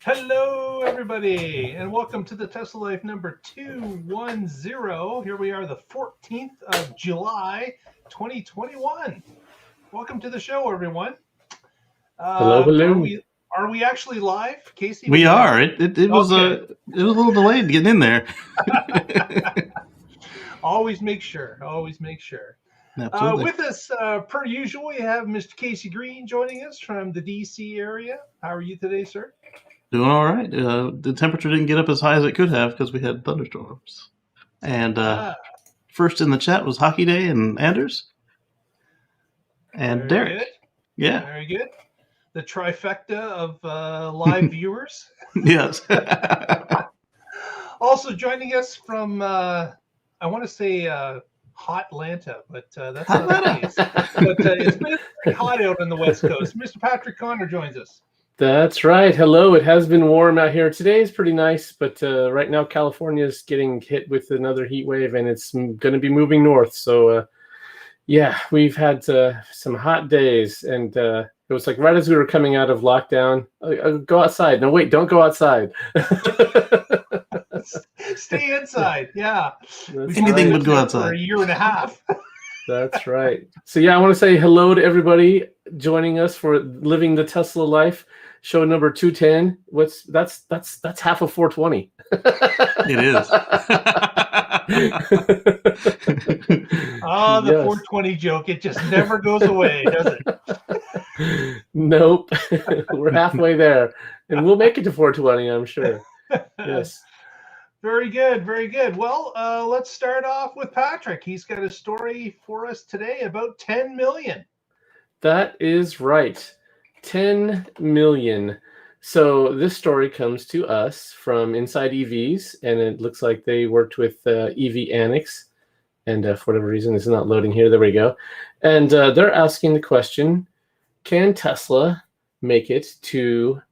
Hello, everybody, and welcome to the Tesla Life number 210. Here we are, the 14th of July, 2021. Welcome to the show, everyone. Hello. Are we actually live, Casey? We are. It was Okay. it was a little delayed getting in there. Always make sure. Always make sure. Absolutely. With us, per usual, we have Mr. Casey Green joining us from the DC area. How are you today, sir? Doing all right. The temperature didn't get up as high as it could have because we had thunderstorms. And first in the chat was Hockey Day and Anders. And Very Derek. Good. Yeah. Very good. The trifecta of live viewers. Yes. Also joining us from, I want to say hot Atlanta, but that's not the case. But it's been very hot out on the West Coast. Mr. Patrick Connor joins us. That's right. Hello. It has been warm out here. Today is pretty nice, but right now California is getting hit with another heat wave, and it's going to be moving north. So, yeah, we've had some hot days, and it was like right as we were coming out of lockdown, go outside. No, wait, don't go outside. Stay inside. Yeah. Anything would go outside. For a year and a half. That's right. So, yeah, I want to say hello to everybody joining us for Living the Tesla Life. Show number 210. That's half of 420. It is. Oh, the yes. 420 joke. It just never goes away, does it? Nope. We're halfway there. And we'll make it to 420, I'm sure. Yes. Very good. Very good. Well, let's start off with Patrick. He's got a story for us today about 10 million. That is right. 10 million. So this story comes to us from Inside EVs, and it looks like they worked with EV Annex, and for whatever reason, it's not loading here. There we go. And they're asking the question, can Tesla make it to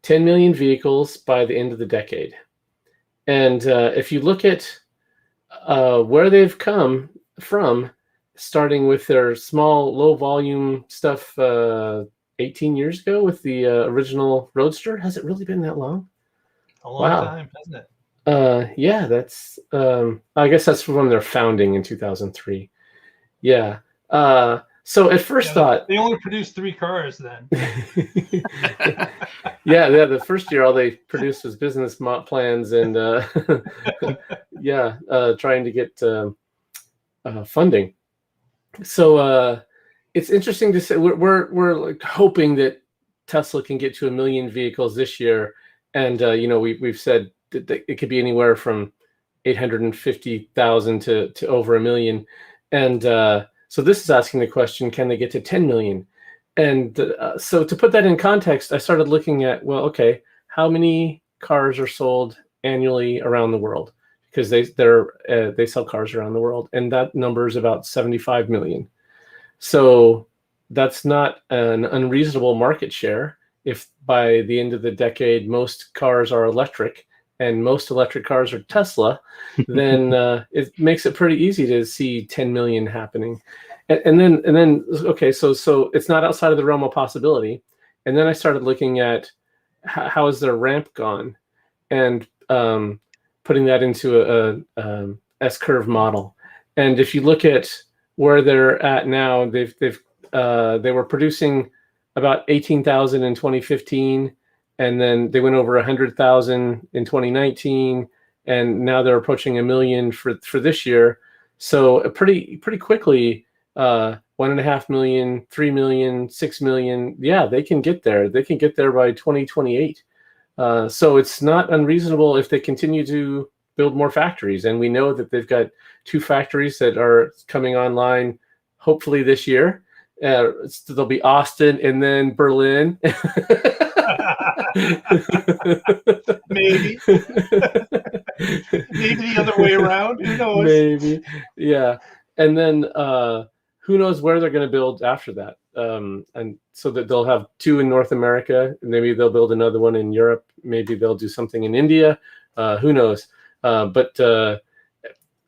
10 million vehicles by the end of the decade? And if you look at where they've come from, starting with their small, low-volume stuff 18 years ago with the original Roadster. Has it really been that long? A long time, hasn't it? Yeah, that's. I guess that's from their founding in 2003. Yeah. So at first thought they only produced 3 cars then. Yeah, the first year all they produced was business plans and trying to get funding. So it's interesting to say we're like hoping that Tesla can get to 1 million vehicles this year, and we've said that it could be anywhere from 850,000 to over 1 million, and so this is asking the question: can they get to 10 million? And so to put that in context, I started looking at how many cars are sold annually around the world, because they sell cars around the world, and that number is about 75 million. So that's not an unreasonable market share. If by the end of the decade most cars are electric and most electric cars are Tesla, then it makes it pretty easy to see 10 million happening. And then so it's not outside of the realm of possibility. And then I started looking at how has their ramp gone, and putting that into a S-curve model. And if you look at where they're at now, they were producing about 18,000 in 2015, and then they went over 100,000 in 2019, and now they're approaching 1 million for this year. So pretty quickly, 1.5 million, 3 million, 6 million. Yeah, they can get there. They can get there by 2028. So it's not unreasonable if they continue to build more factories. And we know that they've got 2 factories that are coming online hopefully this year. There'll be Austin and then Berlin. Maybe. Maybe the other way around. Who knows? Maybe. Yeah. And then who knows where they're going to build after that. And so that they'll have 2 in North America. Maybe they'll build another one in Europe. Maybe they'll do something in India. Who knows? But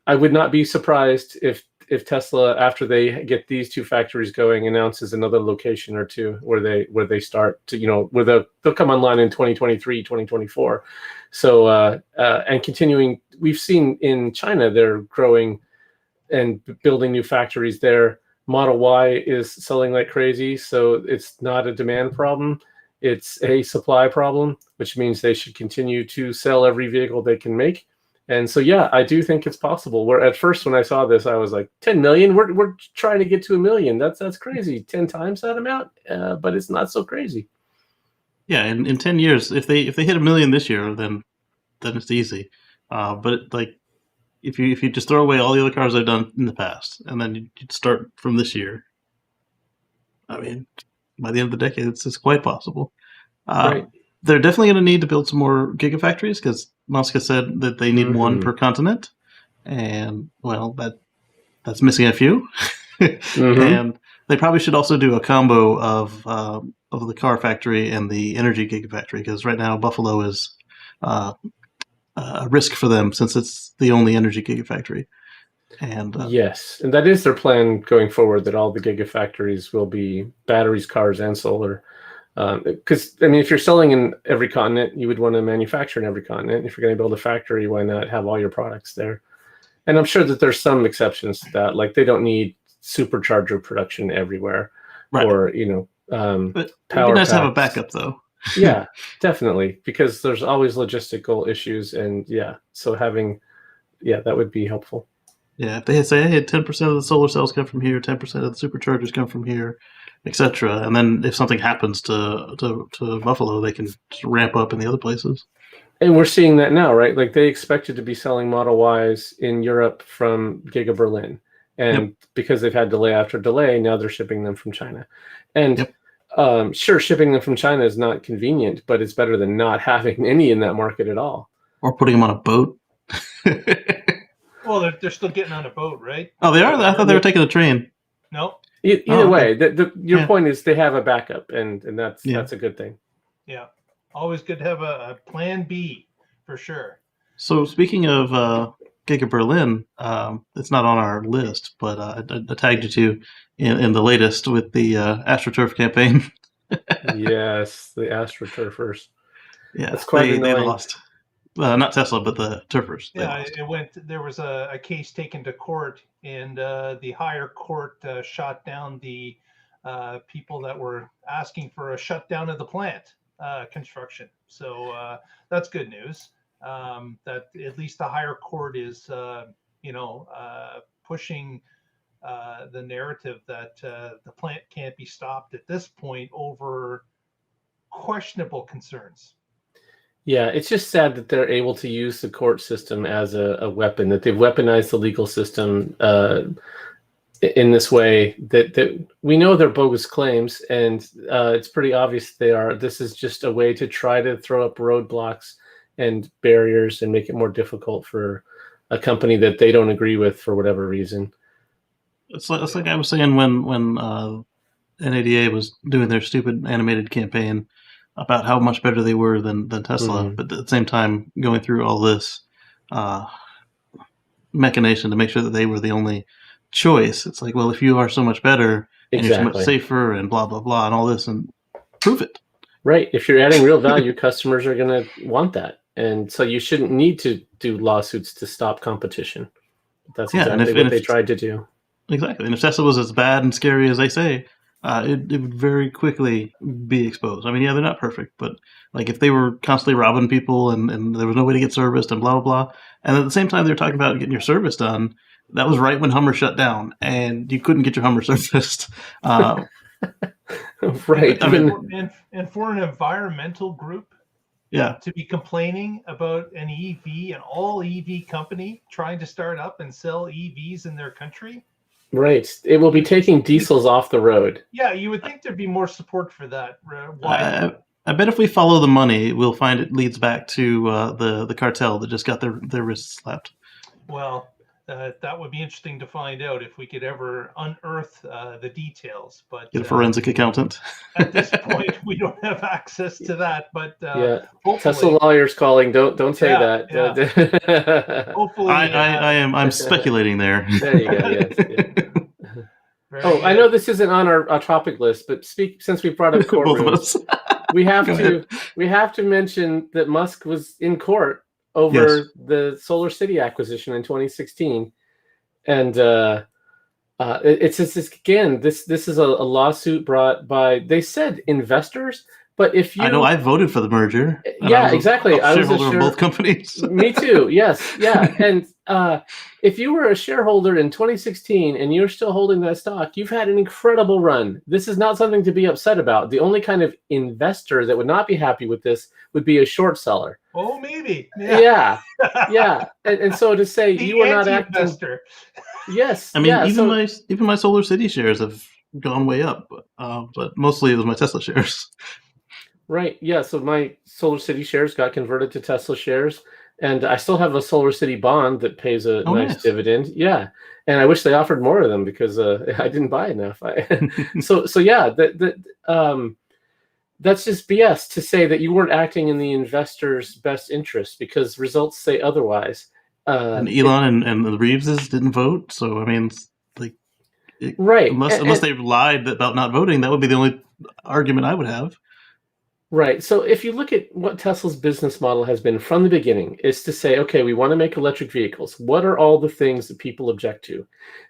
I would not be surprised if if Tesla, after they get these two factories going, announces another location or two where they start to, where they'll come online in 2023, 2024. So and continuing, we've seen in China they're growing and building new factories there. Model Y is selling like crazy, so it's not a demand problem. It's a supply problem, which means they should continue to sell every vehicle they can make. And so, yeah, I do think it's possible. Where at first when I saw this, I was like, 10 million? We're trying to get to 1 million. That's crazy. 10 times that amount, but it's not so crazy. Yeah, in 10 years, if they hit 1 million this year, then it's easy. But like, if you just throw away all the other cars they've done in the past, and then you start from this year, I mean, by the end of the decade, it's quite possible. Right. They're definitely going to need to build some more Giga Factories because Musk has said that they need one per continent, and well, that's missing a few. And they probably should also do a combo of the car factory and the energy Giga Factory because right now Buffalo is a risk for them since it's the only energy Giga Factory. And yes, and that is their plan going forward, that all the Gigafactories will be batteries, cars, and solar. Because, I mean, if you're selling in every continent, you would want to manufacture in every continent. If you're going to build a factory, why not have all your products there? And I'm sure that there's some exceptions to that. Like, they don't need supercharger production everywhere. Right. Or, but power it'd be nice to have a packs. backup, though. Yeah, definitely. Because there's always logistical issues. And, so that would be helpful. Yeah, if they say, hey, 10% of the solar cells come from here, 10% of the superchargers come from here, etc., and then if something happens to Buffalo, they can just ramp up in the other places. And we're seeing that now, right? Like they expected to be selling Model Ys in Europe from Giga Berlin, and because they've had delay after delay, now they're shipping them from China. And sure, shipping them from China is not convenient, but it's better than not having any in that market at all. Or putting them on a boat. Well, they're still getting on a boat, right? Oh, they are? I thought they were taking a train. No. Either way, your point is they have a backup, and that's a good thing. Yeah. Always good to have a plan B, for sure. So speaking of Giga Berlin, it's not on our list, but I tagged you two in the latest with the AstroTurf campaign. Yes, the AstroTurfers. Yeah, that's quite annoying. They lost. Not Tesla, but the turfers. Yeah, there was a case taken to court, and the higher court shot down the people that were asking for a shutdown of the plant construction. So that's good news. That at least the higher court is, pushing the narrative that the plant can't be stopped at this point over questionable concerns. Yeah, it's just sad that they're able to use the court system as a weapon, that they've weaponized the legal system in this way, that we know they're bogus claims, and it's pretty obvious they are. This is just a way to try to throw up roadblocks and barriers and make it more difficult for a company that they don't agree with for whatever reason. It's like I was saying when NADA was doing their stupid animated campaign about how much better they were than Tesla, but at the same time going through all this machination to make sure that they were the only choice. It's like, well, if you are so much better and you're so much safer and blah, blah, blah, and all this, and prove it. Right. If you're adding real value, customers are going to want that. And so you shouldn't need to do lawsuits to stop competition. That's exactly what they tried to do. Exactly. And if Tesla was as bad and scary as they say, it would very quickly be exposed. I mean, yeah, they're not perfect, but like if they were constantly robbing people and there was no way to get serviced and blah, blah, blah, and at the same time they're talking about getting your service done, that was right when Hummer shut down and you couldn't get your Hummer serviced. Right. I mean, and for an environmental group to be complaining about an EV, an all EV company trying to start up and sell EVs in their country. Right. It will be taking diesels off the road. Yeah, you would think there'd be more support for that. Why? I bet if we follow the money, we'll find it leads back to the cartel that just got their wrists slapped. Well, that would be interesting to find out if we could ever unearth the details. But Get a forensic accountant. At this point, we don't have access to that. But Yeah, hopefully, Tesla lawyers calling. Don't say that. Yeah. Hopefully, I'm speculating there. There you go. Yes. Yeah. Very I good. know this isn't on our topic list, but since we brought up Both of courtrooms, us. we have Go to ahead. mention that Musk was in court over the Solar City acquisition in 2016, and it's just again this is a lawsuit brought by, they said, investors. But if you, I know I voted for the merger. Yeah, exactly. I was a shareholder in both companies. Me too. Yes. Yeah. And if you were a shareholder in 2016 and you're still holding that stock, you've had an incredible run. This is not something to be upset about. The only kind of investor that would not be happy with this would be a short seller. Oh, maybe. Yeah. Yeah. And so to say the you were not acting. Yes. I mean, even my Solar City shares have gone way up, but mostly it was my Tesla shares. Right. Yeah. So my Solar City shares got converted to Tesla shares, and I still have a Solar City bond that pays a nice dividend. Yeah. And I wish they offered more of them because I didn't buy enough. So yeah, that's just BS to say that you weren't acting in the investor's best interest, because results say otherwise. And Elon and the Reeveses didn't vote. So, I mean, right. Unless they lied about not voting, that would be the only argument I would have. Right. So if you look at what Tesla's business model has been from the beginning, is to say, okay, we want to make electric vehicles. What are all the things that people object to?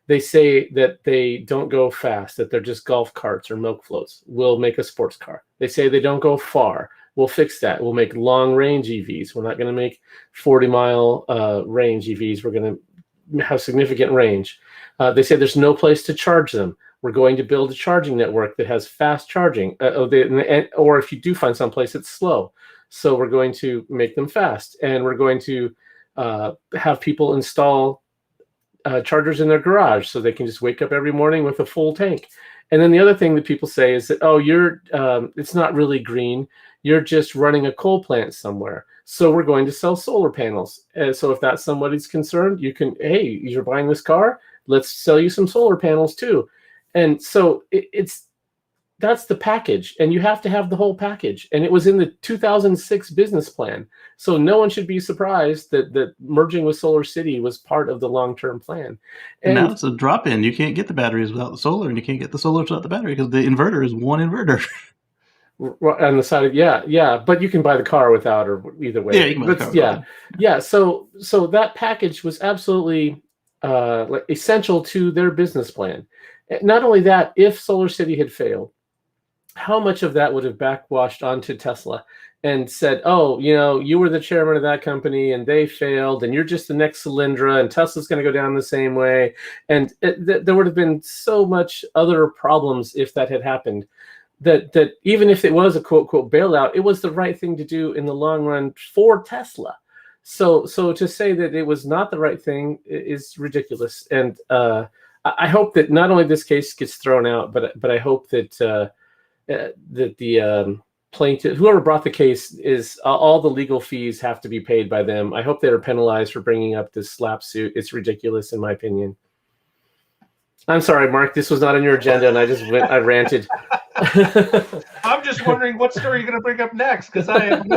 They say that they don't go fast, that they're just golf carts or milk floats. We'll make a sports car. They say they don't go far. We'll fix that. We'll make long range EVs. We're not going to make 40-mile range EVs. We're going to have significant range. They say there's no place to charge them. We're going to build a charging network that has fast charging, or if you do find someplace, it's slow. So we're going to make them fast, and we're going to have people install chargers in their garage so they can just wake up every morning with a full tank. And then the other thing that people say is that, it's not really green. You're just running a coal plant somewhere. So we're going to sell solar panels. And so if that's somebody's concerned, you can, hey, you're buying this car, let's sell you some solar panels too. And so that's the package, and you have to have the whole package. And it was in the 2006 business plan. So no one should be surprised that merging with Solar City was part of the long-term plan. And now it's a drop-in. You can't get the batteries without the solar, and you can't get the solar without the battery because the inverter is one inverter. On the side of, yeah, but you can buy the car without, or either way. Yeah, you can buy the car. Yeah. So that package was absolutely essential to their business plan. Not only that, if Solar City had failed, how much of that would have backwashed onto Tesla and said, oh, you were the chairman of that company and they failed, and you're just the next Solyndra, and Tesla's going to go down the same way. And there would have been so much other problems if that had happened, that even if it was a quote bailout, it was the right thing to do in the long run for Tesla. So to say that it was not the right thing is ridiculous. And I hope that not only this case gets thrown out, but I hope that the plaintiff, whoever brought the case, is all the legal fees have to be paid by them. I hope they are penalized for bringing up this slap suit. It's ridiculous, in my opinion. I'm sorry, Mark. This was not on your agenda, and I ranted. I'm just wondering what story you're going to bring up next, because I have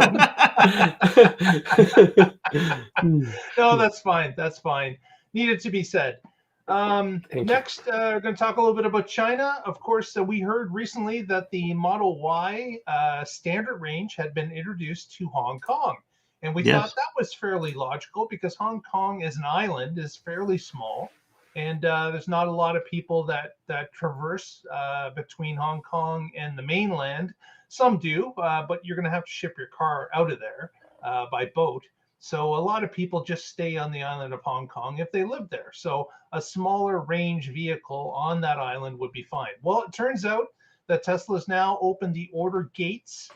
no. That's fine. That's fine. Needed to be said. Next, we're going to talk a little bit about China. Of course, we heard recently that the Model Y standard range had been introduced to Hong Kong. And we thought that was fairly logical because Hong Kong as an island is fairly small. And there's not a lot of people that traverse between Hong Kong and the mainland. Some do, but you're going to have to ship your car out of there by boat. So a lot of people just stay on the island of Hong Kong if they live there. So a smaller range vehicle on that island would be fine. Well, it turns out that Tesla's now opened the order gates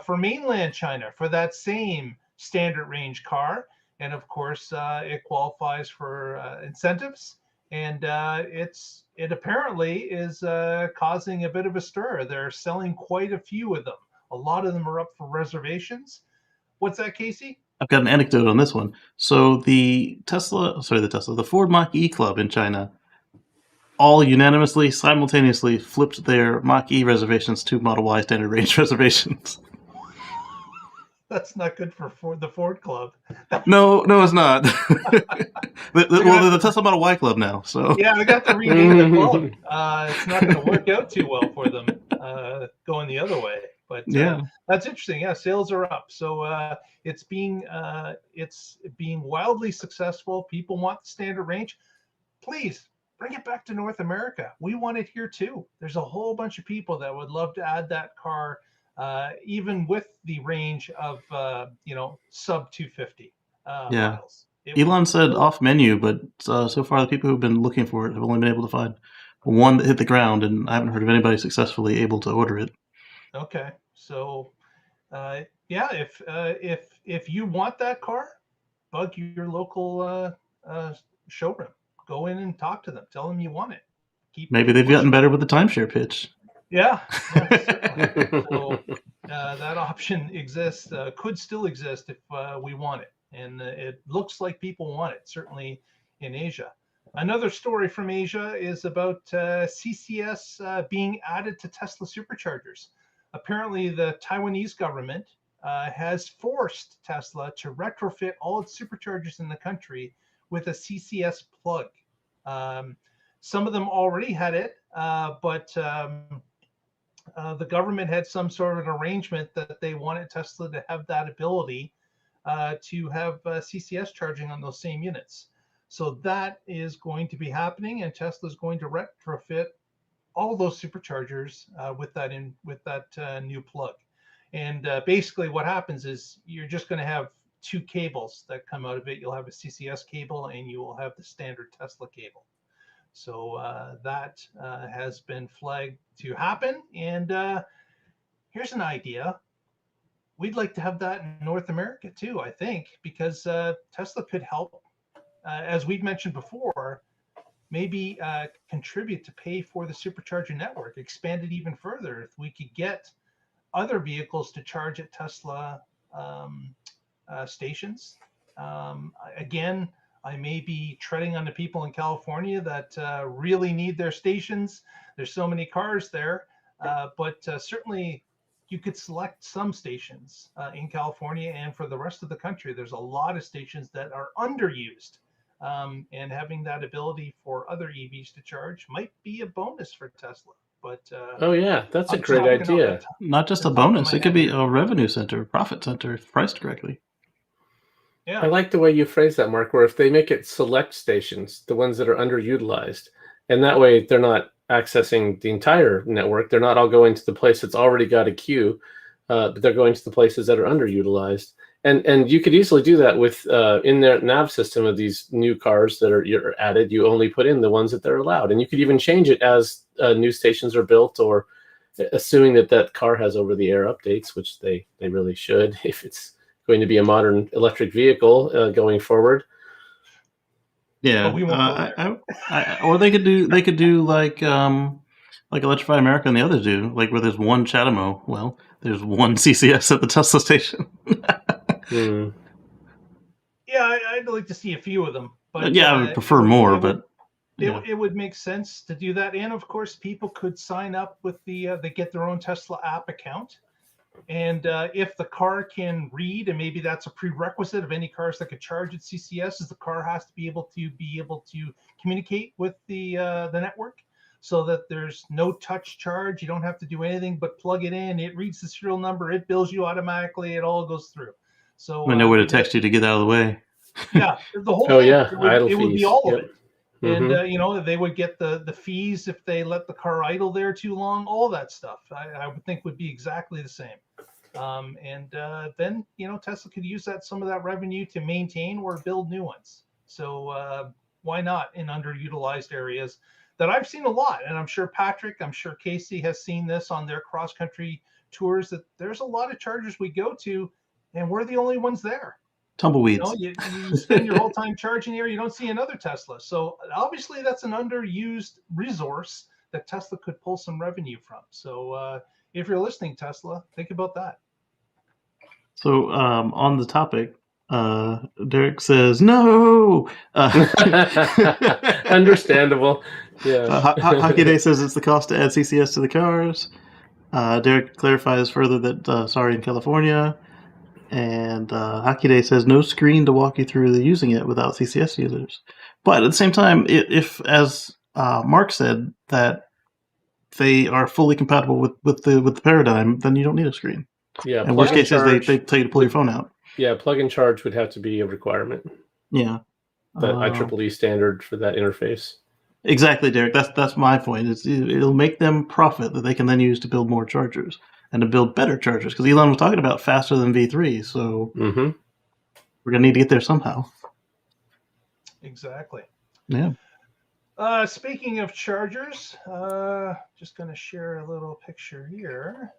for mainland China for that same standard range car. And of course, it qualifies for incentives. And it apparently is causing a bit of a stir. They're selling quite a few of them. A lot of them are up for reservations. What's that, Casey? I've got an anecdote on this one. So the Ford Mach-E Club in China all unanimously, simultaneously flipped their Mach-E reservations to Model Y standard range reservations. That's not good for the Ford Club. No, it's not. They're the Tesla Model Y Club now. So yeah, we got to rename the club. It's not going to work out too well for them going the other way. But yeah, that's interesting. Yeah, sales are up. So it's being wildly successful. People want the standard range. Please bring it back to North America. We want it here too. There's a whole bunch of people that would love to add that car, even with the range of sub 250 miles. Elon said off menu, but so far the people who've been looking for it have only been able to find one that hit the ground, and I haven't heard of anybody successfully able to order it. Okay, so if you want that car, bug your local showroom. Go in and talk to them. Tell them you want it. Maybe they've gotten better with the timeshare pitch. Yeah, certainly. So that option exists, could still exist if we want it. And it looks like people want it, certainly in Asia. Another story from Asia is about CCS being added to Tesla Superchargers. Apparently, the Taiwanese government has forced Tesla to retrofit all its superchargers in the country with a CCS plug. Some of them already had it, but the government had some sort of an arrangement that they wanted Tesla to have that ability to have CCS charging on those same units. So that is going to be happening, and Tesla is going to retrofit all those superchargers with that new plug. And basically, what happens is you're just going to have two cables that come out of it. You'll have a CCS cable, and you will have the standard Tesla cable. So that has been flagged to happen. And here's an idea. We'd like to have that in North America too, I think, because Tesla could help, as we've mentioned before, maybe contribute to pay for the supercharger network, expand it even further. If we could get other vehicles to charge at Tesla stations. Again, I may be treading on the people in California that really need their stations. There's so many cars there, but certainly you could select some stations in California, and for the rest of the country, there's a lot of stations that are underused. And having that ability for other EVs to charge might be a bonus for Tesla. But oh yeah, that's a great idea. Not just a bonus; it could be a revenue center, profit center, if priced correctly. Yeah, I like the way you phrase that, Mark, where if they make it select stations, the ones that are underutilized, and that way they're not accessing the entire network. They're not all going to the place that's already got a queue, but they're going to the places that are underutilized. And you could easily do that with in their nav system of these new cars that you're added. You only put in the ones that they're allowed, and you could even change it as new stations are built, or assuming that car has over-the-air updates, which they really should if it's going to be a modern electric vehicle going forward. Yeah, or they could do like Electrify America and the others do, like where there's one CHAdeMO. Well, there's one CCS at the Tesla station. Yeah, I'd like to see a few of them. But yeah, I would prefer more, but it would make sense to do that. And of course, people could sign up with they get their own Tesla app account. And if the car can read, and maybe that's a prerequisite of any cars that could charge at CCS, is the car has to be able to communicate with the network, so that there's no touch charge. You don't have to do anything but plug it in. It reads the serial number. It bills you automatically. It all goes through. So I know where to text you to get out of the way. Yeah, the whole thing. Yeah, it would be all of it. Mm-hmm. And they would get the fees if they let the car idle there too long. All that stuff I would think would be exactly the same. And then Tesla could use some of that revenue to maintain or build new ones. So why not in underutilized areas that I've seen a lot? And I'm sure Patrick, I'm sure Casey has seen this on their cross country tours, that there's a lot of chargers we go to, and we're the only ones there. Tumbleweeds. You spend your whole time charging here, you don't see another Tesla. So obviously that's an underused resource that Tesla could pull some revenue from. So if you're listening, Tesla, think about that. So on the topic, Derek says no. Understandable. Yeah. Hockey Day says it's the cost to add CCS to the cars. Derek clarifies further that sorry in California. And Hockey Day says no screen to walk you through using it without CCS users. But at the same time, if as Mark said, that they are fully compatible with the paradigm, then you don't need a screen. Yeah. And worst case is they tell you to pull your phone out. Yeah, plug and charge would have to be a requirement. Yeah. The IEEE standard for that interface. Exactly, Derek. That's my point. It'll make them profit that they can then use to build more chargers and to build better chargers. Because Elon was talking about faster than V3, so we're gonna need to get there somehow. Exactly. Yeah. Speaking of chargers, just going to share a little picture here.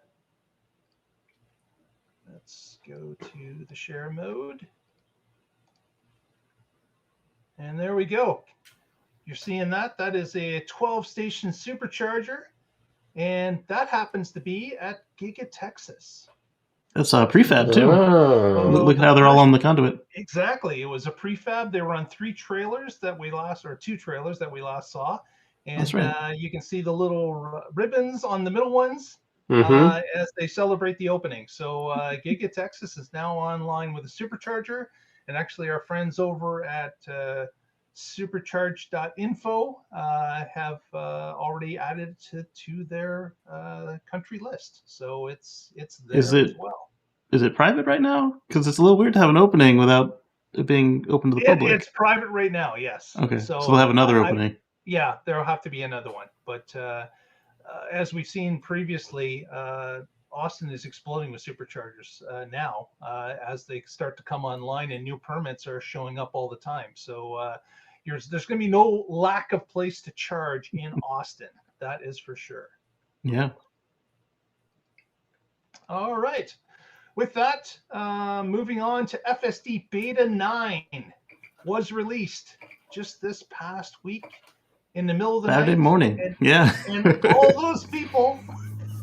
Let's go to the share mode. And there we go. You're seeing that? That is a 12-station supercharger. And that happens to be at Giga, Texas. That's a prefab, too. Oh. Look at how they're all on the conduit. Exactly. It was a prefab. They were on 3 trailers that we last, or 2 trailers that we last saw. And That's right. You can see the little ribbons on the middle ones as they celebrate the opening. So Giga, Texas is now online with a supercharger. And actually our friends over at supercharge.info have already added it to their country list. So it's there as well. Is it private right now? Because it's a little weird to have an opening without it being open to the public. It's private right now, yes. Okay, so they'll have another opening. Yeah, there'll have to be another one. But as we've seen previously, Austin is exploding with superchargers now as they start to come online, and new permits are showing up all the time. So there's going to be no lack of place to charge in Austin. That is for sure. Yeah. All right. With that, moving on to FSD Beta 9 was released just this past week in the middle of the Saturday night. morning. And all those people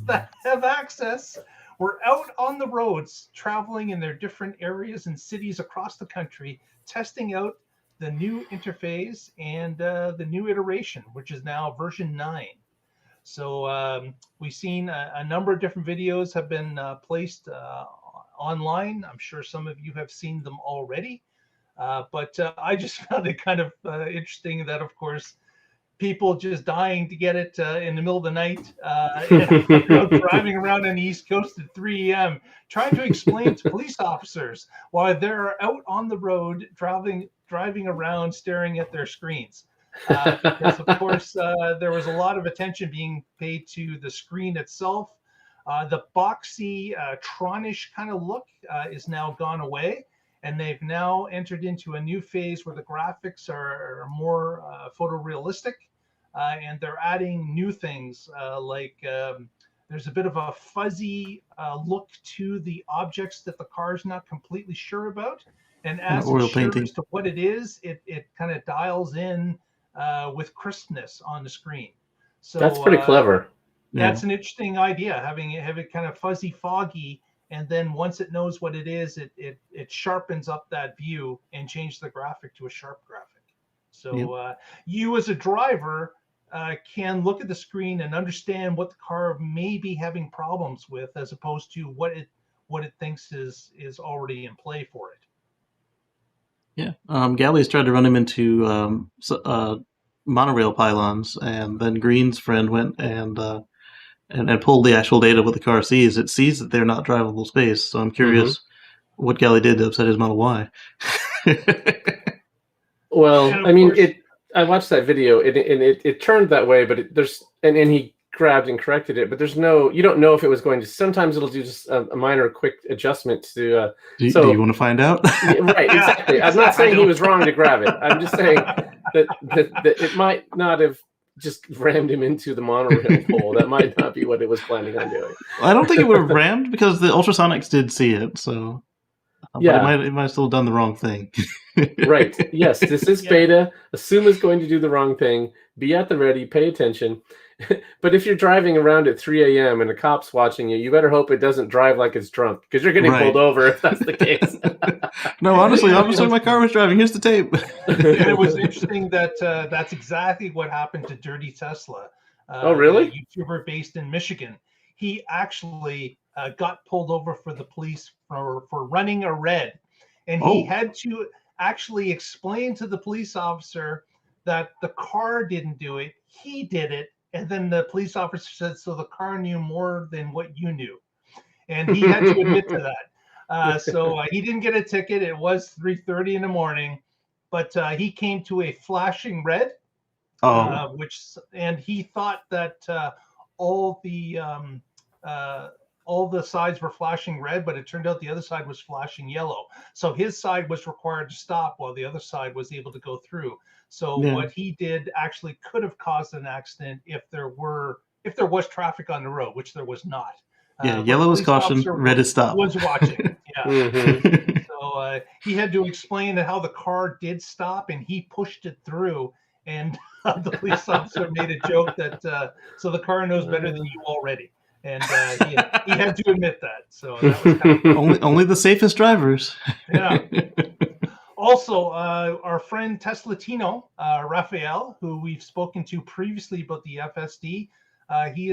that have access were out on the roads, traveling in their different areas and cities across the country, testing out the new interface and the new iteration, which is now version 9. So we've seen a number of different videos have been placed online. I'm sure some of you have seen them already. But I just found it kind of interesting that, of course, people just dying to get it in the middle of the night, driving around on the East Coast at 3 a.m., trying to explain to police officers why they're out on the road driving around staring at their screens. Because, of course, there was a lot of attention being paid to the screen itself. The boxy, Tronish kind of look is now gone away. And they've now entered into a new phase where the graphics are more photorealistic, and they're adding new things like there's a bit of a fuzzy look to the objects that the car's not completely sure about. And as it's sure as to what it is, it kind of dials in with crispness on the screen. So that's pretty clever. That's an interesting idea, having it kind of fuzzy, foggy. And then once it knows what it is, it sharpens up that view and changes the graphic to a sharp graphic. So you as a driver can look at the screen and understand what the car may be having problems with, as opposed to what it thinks is already in play for it. Yeah, Galley's tried to run him into monorail pylons, and then Green's friend went and pulled the actual data what the car sees. It sees that they're not drivable space. So I'm curious what Galley did to upset his Model Y. Well, I mean, I watched that video, and it turned that way, but and he grabbed and corrected it, but you don't know if it was going to. Sometimes it'll do just a minor, quick adjustment to. Do you want to find out? Right, exactly. I'm not saying he was wrong to grab it. I'm just saying that it might not have just rammed him into the monorail pole. That might not be what it was planning on doing. I don't think it would have rammed, because the ultrasonics did see it. So Yeah. But it might still have done the wrong thing. Right. Yes, this is beta. Assume it's going to do the wrong thing. Be at the ready. Pay attention. But if you're driving around at 3 a.m. and a cop's watching you, you better hope it doesn't drive like it's drunk, because you're getting pulled over if that's the case. No, honestly, my car was driving. Here's the tape. And it was interesting that that's exactly what happened to Dirty Tesla. Oh, really? A YouTuber based in Michigan. He actually got pulled over for the police for running a red. And he had to actually explain to the police officer that the car didn't do it. He did it. And then the police officer said, so the car knew more than what you knew. And he had to admit to that. So he didn't get a ticket. It was 3:30 in the morning, but he came to a flashing red, and he thought that all the sides were flashing red, but it turned out the other side was flashing yellow. So his side was required to stop while the other side was able to go through. So what he did actually could have caused an accident if there was traffic on the road, which there was not. Yellow is caution, red is stop. Was watching. Yeah. So he had to explain how the car did stop, and he pushed it through. And the police officer made a joke that so the car knows better than you already. And he had to admit that. So that was kind of only the safest drivers. Yeah. Also, our friend Teslatino, Raphael, who we've spoken to previously about the FSD, he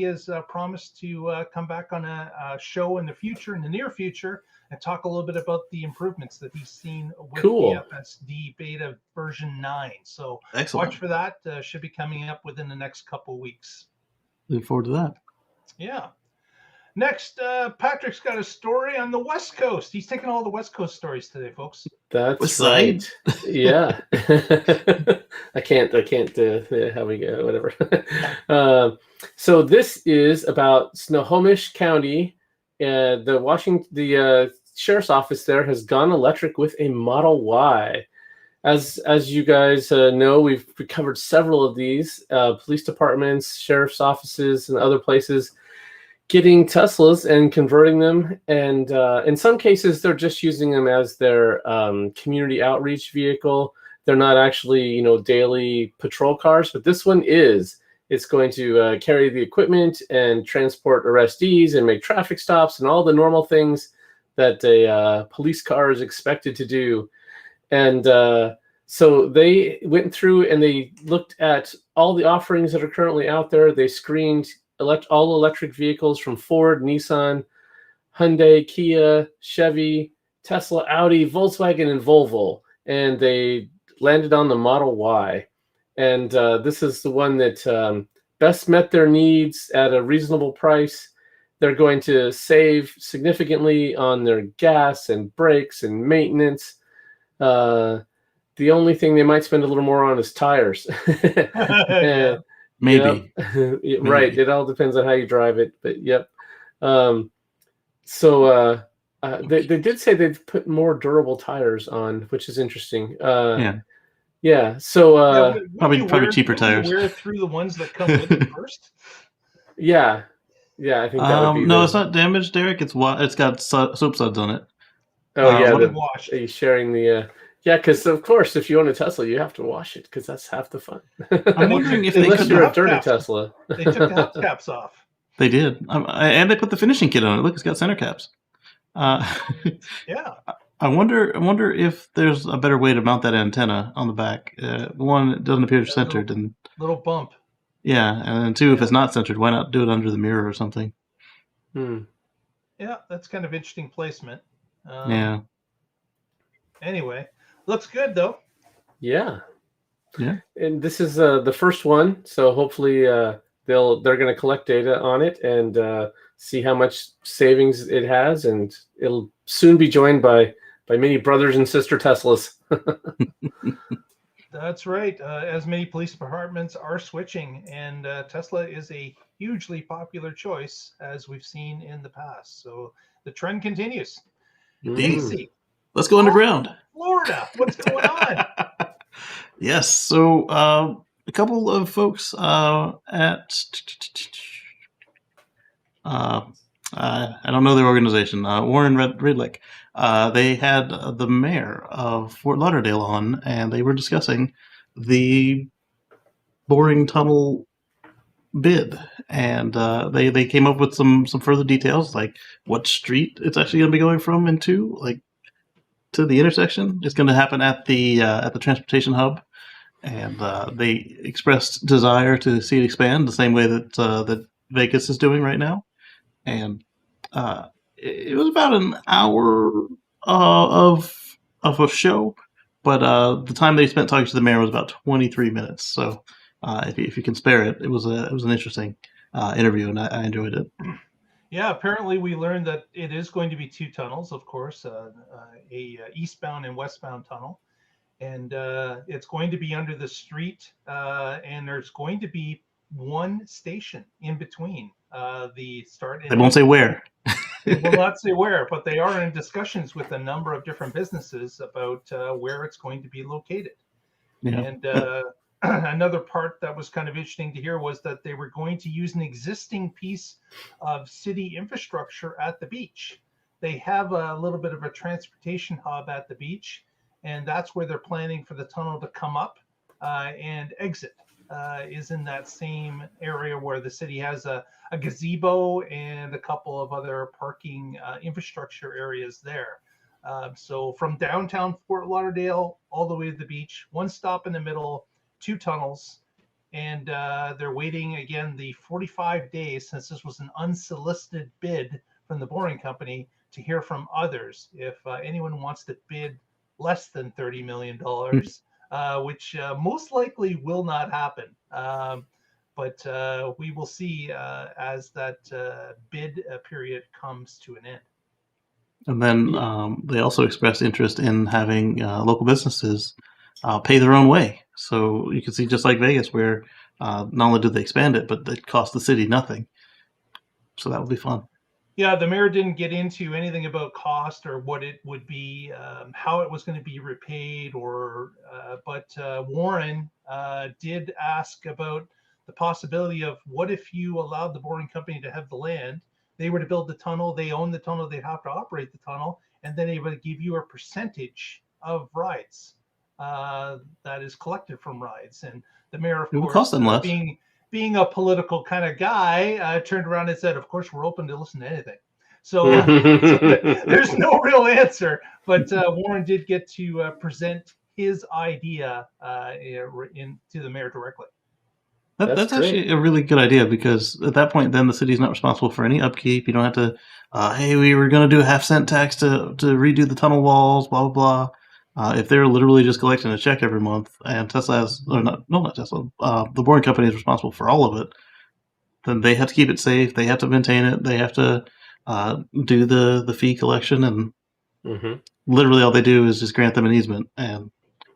has promised to come back on a show in the near future, and talk a little bit about the improvements that he's seen with the FSD Beta version 9. So watch for that. Should be coming up within the next couple weeks. Look forward to that. Yeah. Next, Patrick's got a story on the West Coast. He's taking all the West Coast stories today, folks. That's right. Yeah. I can't how we go, whatever. So this is about Snohomish County. The sheriff's office there has gone electric with a Model Y. As you guys know, we've covered several of these police departments, sheriff's offices, and other places getting Teslas and converting them. And in some cases, they're just using them as their community outreach vehicle. They're not actually, daily patrol cars, but this one is. It's going to carry the equipment and transport arrestees and make traffic stops and all the normal things that a police car is expected to do. And so they went through and they looked at all the offerings that are currently out there. They screened all electric vehicles from Ford, Nissan, Hyundai, Kia, Chevy, Tesla, Audi, Volkswagen, and Volvo. And they landed on the Model Y. And this is the one that best met their needs at a reasonable price. They're going to save significantly on their gas and brakes and maintenance. The only thing they might spend a little more on is tires. Maybe. Right. It all depends on how you drive it. But yep. They did say they've put more durable tires on, which is interesting. Yeah. So probably cheaper tires. Wear through the ones that come with it first. Yeah. I think that would be. No, it's not damaged, Derek. It's got soap suds on it. Oh yeah, wash. Are you sharing the? Yeah, because of course, if you own a Tesla, you have to wash it because that's half the fun. I'm wondering if unless you're a dirty caps. Tesla. They took the hubcaps off. They did, and they put the finishing kit on it. Look, it's got center caps. Yeah. I wonder if there's a better way to mount that antenna on the back. One, it doesn't appear centered, and little bump. Yeah, and then two, if it's not centered, why not do it under the mirror or something? Yeah, that's kind of interesting placement. Yeah. Anyway, looks good though. Yeah. And this is the first one, so hopefully they're going to collect data on it and see how much savings it has, and it'll soon be joined by many brothers and sister Teslas. That's right. As many police departments are switching, and Tesla is a hugely popular choice, as we've seen in the past. So the trend continues. Casey, let's go underground. Florida, what's going on? Yes. So a couple of folks at I don't know their organization. Warren Ridlick. They had the mayor of Fort Lauderdale on, and they were discussing the boring tunnel bid, and they came up with some further details, like what street it's actually going to be going from and to, like to the intersection. It's going to happen at the transportation hub, and they expressed desire to see it expand the same way that that Vegas is doing right now. And it was about an hour of a show, but the time they spent talking to the mayor was about 23 minutes. So if you can spare it, it was an interesting interview, and I enjoyed it. Yeah, apparently we learned that it is going to be 2 tunnels, of course, a eastbound and westbound tunnel, and it's going to be under the street, and there's going to be 1 station in between the start and They won't say where. They will not say where, but they are in discussions with a number of different businesses about where it's going to be located. Yeah. And another part that was kind of interesting to hear was that they were going to use an existing piece of city infrastructure at the beach. They have a little bit of a transportation hub at the beach, and that's where they're planning for the tunnel to come up and exit. Is in that same area where the city has a gazebo and a couple of other parking infrastructure areas there. So from downtown Fort Lauderdale all the way to the beach, 1 stop in the middle, 2 tunnels, and they're waiting again the 45 days, since this was an unsolicited bid from the boring company, to hear from others if anyone wants to bid less than $30 million. Which most likely will not happen. But we will see as that bid period comes to an end. And then they also expressed interest in having local businesses pay their own way. So you can see, just like Vegas, where not only did they expand it, but it cost the city nothing. So that would be fun. Yeah, the mayor didn't get into anything about cost or what it would be, how it was going to be repaid, but Warren did ask about the possibility of what if you allowed the boring company to have the land, they were to build the tunnel, they own the tunnel, they'd have to operate the tunnel, and then they would give you a percentage of rides that is collected from rides. And the mayor, of course, cost them less. Being a political kind of guy, turned around and said, of course, we're open to listen to anything. So, there's no real answer, but Warren did get to present his idea to the mayor directly. That's actually a really good idea, because at that point, then the city's not responsible for any upkeep. You don't have to, hey, we were going to do a half-cent tax to redo the tunnel walls, blah, blah, blah. If they're literally just collecting a check every month, and Tesla has, or not Tesla, the boring company is responsible for all of it, then they have to keep it safe, they have to maintain it, they have to do the fee collection, and literally all they do is just grant them an easement and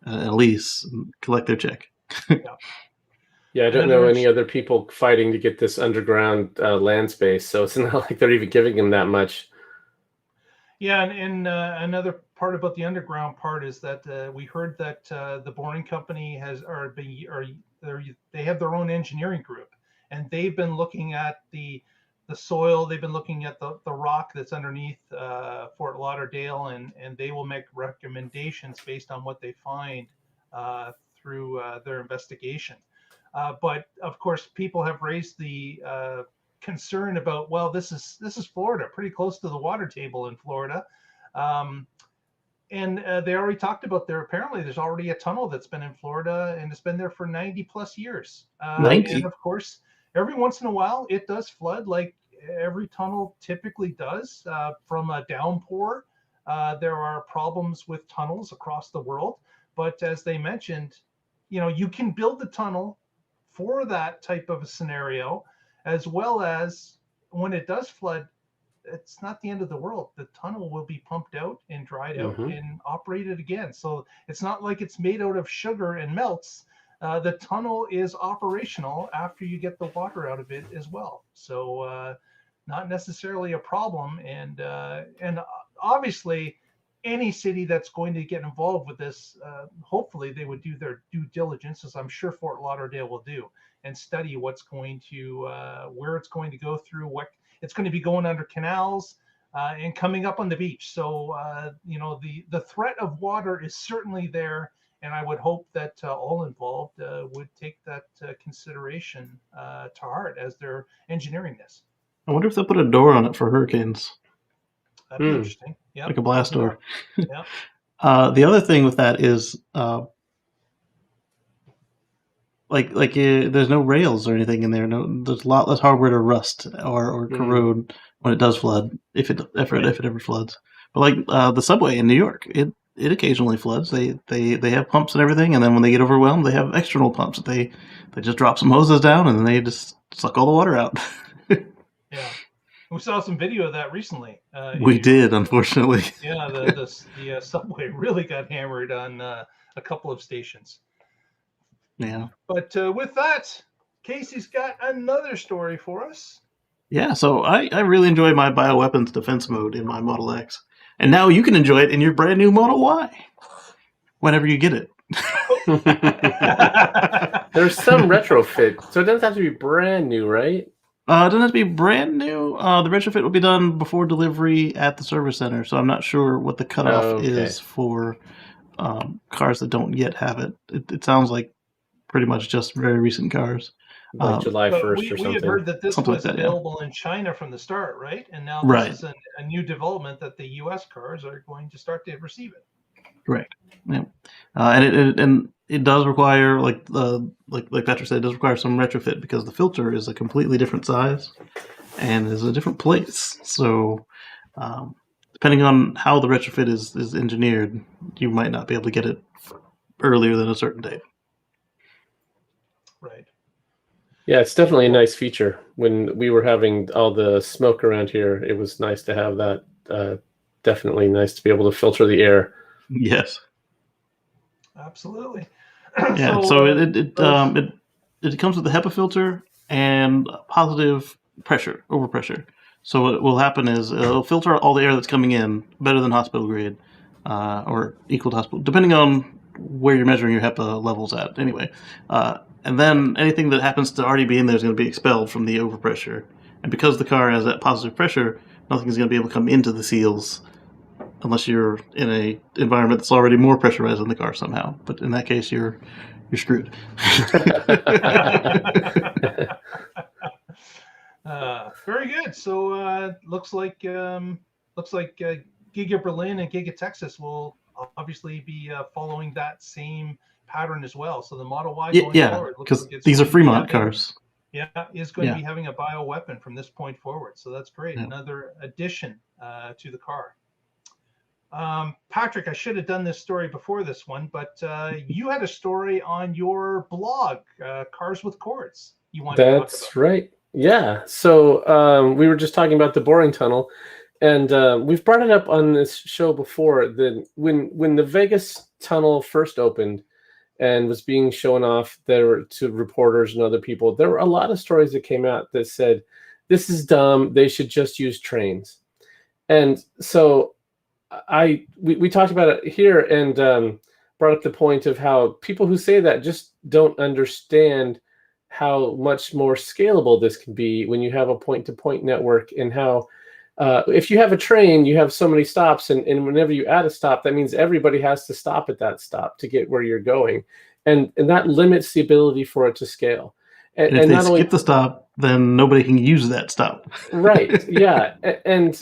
a lease and collect their check. Yeah, I don't know any other people fighting to get this underground land space, so it's not like they're even giving them that much. Yeah, and another part about the underground part is that we heard that the boring company they have their own engineering group, and they've been looking at the soil, they've been looking at the rock that's underneath Fort Lauderdale, and they will make recommendations based on what they find through their investigation. But of course, people have raised the concern about, well, this is Florida, pretty close to the water table in Florida, and they already talked about apparently there's already a tunnel that's been in Florida, and it's been there for 90 plus years. 90. And of course, every once in a while it does flood, like every tunnel typically does from a downpour. There are problems with tunnels across the world, but as they mentioned, you can build the tunnel for that type of a scenario, as well as when it does flood, it's not the end of the world. The tunnel will be pumped out and dried out and operated again. So it's not like it's made out of sugar and melts. The tunnel is operational after you get the water out of it as well. So not necessarily a problem. And obviously, any city that's going to get involved with this, hopefully they would do their due diligence, as I'm sure Fort Lauderdale will do, and study what's going to, where it's going to go through, what it's going to be going under canals and coming up on the beach. So, the threat of water is certainly there. And I would hope that all involved would take that consideration to heart as they're engineering this. I wonder if they'll put a door on it for hurricanes. That'd be interesting. Yeah, like a blast door. Yeah. The other thing with that is, there's no rails or anything in there. No, there's a lot less hardware to rust or corrode when it does flood, if it ever floods. But like the subway in New York, it occasionally floods. They have pumps and everything, and then when they get overwhelmed, they have external pumps. They just drop some hoses down, and then they just suck all the water out. Yeah. We saw some video of that recently. We did, unfortunately. Yeah, the subway really got hammered on a couple of stations. Yeah. But with that, Casey's got another story for us. Yeah, so I really enjoy my bioweapons defense mode in my Model X. And now you can enjoy it in your brand new Model Y. Whenever you get it. There's some retrofit, so it doesn't have to be brand new, right? It doesn't have to be brand new. The retrofit will be done before delivery at the service center, so I'm not sure what the cutoff is for cars that don't yet have it. It sounds like pretty much just very recent cars. Like July 1st or something. We had heard that this Something was like that, available in China from the start, right? And now this is a new development that the U.S. cars are going to start to receive it. Correct. Yeah. And it does require, like Patrick said, it does require some retrofit because the filter is a completely different size and is a different place. So depending on how the retrofit is engineered, you might not be able to get it earlier than a certain date. Right. Yeah, it's definitely a nice feature. When we were having all the smoke around here, it was nice to have that. Definitely nice to be able to filter the air. Yes. Absolutely. Yeah. So it comes with the HEPA filter and positive pressure, overpressure. So what will happen is it'll filter all the air that's coming in better than hospital grade, or equal to hospital, depending on where you're measuring your HEPA levels at. Anyway, and then anything that happens to already be in there is going to be expelled from the overpressure. And because the car has that positive pressure, nothing is going to be able to come into the seals unless you're in a environment that's already more pressurized than the car somehow. But in that case, you're screwed. Very good. So looks like Giga Berlin and Giga Texas will obviously be following that same pattern as well. So the Model Y going forward, because these are Fremont cars. Yeah, is going to be having a bioweapon from this point forward. So that's great. Yeah. Another addition to the car. Patrick, I should have done this story before this one, but you had a story on your blog, Cars with Cords. You wanted to talk about. Right. Yeah. So we were just talking about the boring tunnel, and we've brought it up on this show before. When the Vegas tunnel first opened and was being shown off there to reporters and other people, there were a lot of stories that came out that said, this is dumb, they should just use trains. And so we talked about it here and brought up the point of how people who say that just don't understand how much more scalable this can be when you have a point-to-point network, and how if you have a train, you have so many stops, and whenever you add a stop, that means everybody has to stop at that stop to get where you're going. And that limits the ability for it to scale. And if they skip the stop, then nobody can use that stop. Right, yeah. And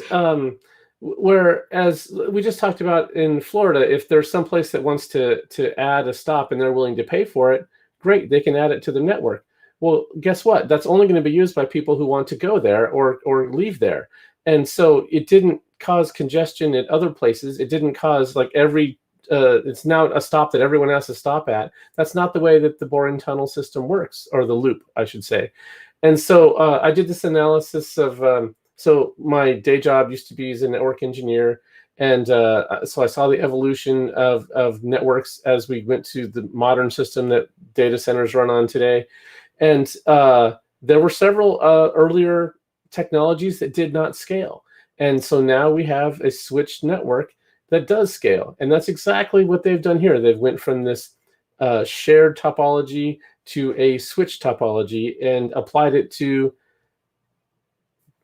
whereas we just talked about in Florida, if there's some place that wants to add a stop and they're willing to pay for it, great, they can add it to the network. Well, guess what? That's only going to be used by people who want to go there or leave there. And so it didn't cause congestion at other places. It didn't cause like it's now a stop that everyone has to stop at. That's not the way that the boring tunnel system works, or the loop, I should say. And so I did this analysis of, so my day job used to be as a network engineer. And so I saw the evolution of networks as we went to the modern system that data centers run on today. And there were several earlier technologies that did not scale. And so now we have a switched network that does scale. And that's exactly what they've done here. They've went from this shared topology to a switched topology and applied it to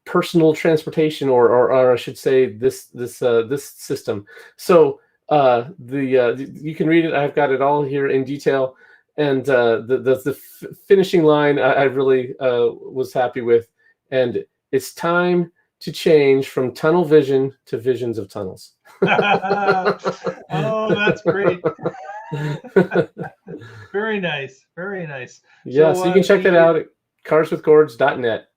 personal transportation, or I should say this system. So you can read it. I've got it all here in detail, and the finishing line I really was happy with, and it's time to change from tunnel vision to visions of tunnels. Oh, that's great. Very nice. Very nice. Yeah, so you can check that out at carswithcords.net.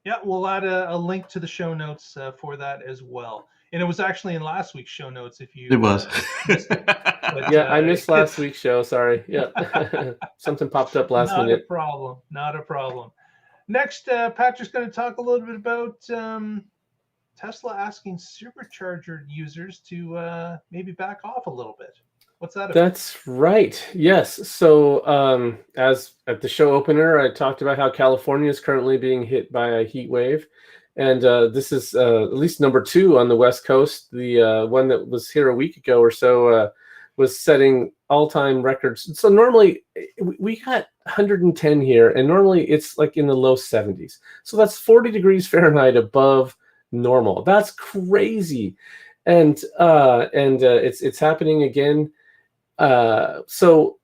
Yeah, we'll add a link to the show notes for that as well. And it was actually in last week's show notes if you... It was. Missed it. But, yeah, I missed last week's show. Sorry. Yeah. Something popped up last minute. Not a problem. Not a problem. Next, Patrick's going to talk a little bit about Tesla asking supercharger users to maybe back off a little bit. What's that about? That's right. Yes. So as at the show opener, I talked about how California is currently being hit by a heat wave. And this is at least number 2 on the West Coast. The one that was here a week ago or so was setting all-time records. So normally we got 110 here, and normally it's like in the low 70s. So that's 40 degrees Fahrenheit above normal. That's crazy. And it's happening again. So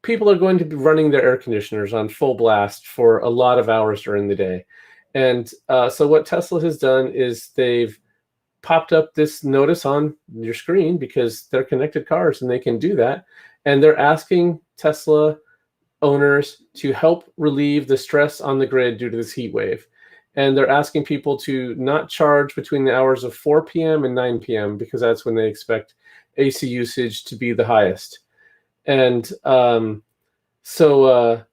people are going to be running their air conditioners on full blast for a lot of hours during the day. And so what Tesla has done is they've popped up this notice on your screen because they're connected cars and they can do that. And they're asking Tesla owners to help relieve the stress on the grid due to this heat wave. And they're asking people to not charge between the hours of 4 p.m. and 9 p.m. because that's when they expect AC usage to be the highest. And so